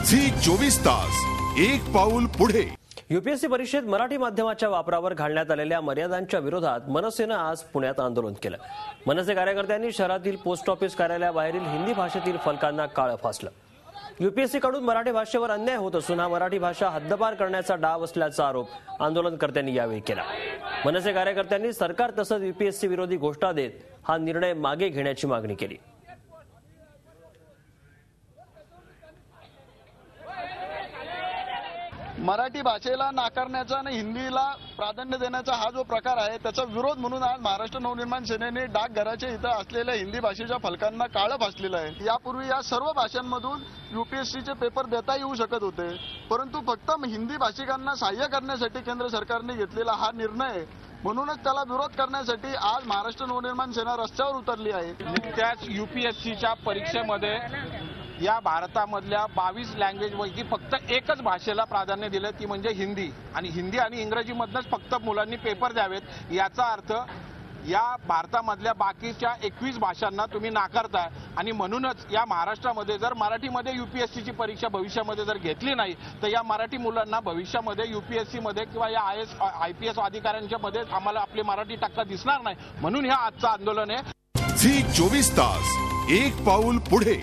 Zee 24 तास एक पाऊल पुढे। यूपीएससी परीक्षेत मराठी माध्यमाच्या वापरावर घालण्यात आलेल्या मर्यादांच्या विरोधात मनसेनं आज पुण्यात आंदोलन केलं। मनसे कार्यकर्त्यांनी शहरातील पोस्ट ऑफिस कार्यालयाबाहेरील हिंदी भाषेतील फलकांना काळं फासलं। यूपीएससीकडून मराठी भाषेवर अन्याय होत असून हा मराठी भाषा हद्दपार करण्याचा डाव असल्याचा आरोप आंदोलनकर्त्यांनी यावेळी केला। मनसे कार्यकर्त्यांनी सरकार तसंच यूपीएससी विरोधी घोषणा देत हा निर्णय मागे घेण्याची मागणी केली। मराठी भाषेला नाकारण्याचा आणि हिंदीला प्राधान्य देण्याचा हा जो प्रकार आहे त्याचा विरोध म्हणून आज महाराष्ट्र नवनिर्माण सेनेने डाकघराच्या इथं असलेल्या हिंदी भाषेच्या फलकांना काळं फासलेलं आहे। यापूर्वी या सर्व भाषांमधून यूपीएससीचे पेपर देता येऊ शकत होते, परंतु फक्त हिंदी भाषिकांना सहाय्य करण्यासाठी केंद्र सरकारने घेतलेला हा निर्णय, म्हणूनच त्याला विरोध करण्यासाठी आज महाराष्ट्र नवनिर्माण सेना रस्त्यावर उतरली आहे। नुकत्याच यूपीएससीच्या परीक्षेमध्ये या भारतामधल्या 22 लँग्वेजपैकी फक्त एकच भाषेला प्राधान्य दिलं, ती म्हणजे हिंदी। आणि हिंदी आणि इंग्रजीमधनंच फक्त मुलांनी पेपर द्यावेत। याचा अर्थ या भारतामधल्या बाकीच्या 21 भाषांना तुम्ही नाकारताय। आणि म्हणूनच या महाराष्ट्रामध्ये जर मराठीमध्ये यूपीएससीची परीक्षा भविष्यामध्ये जर घेतली नाही तर या मराठी मुलांना भविष्यामध्ये यूपीएससी मध्ये किंवा या आयपीएस अधिकाऱ्यांच्या मध्ये आम्हाला आपली मराठी टक्का दिसणार नाही। म्हणून हे आजचं आंदोलन आहे। झी 24 तास एक पाऊल पुढे।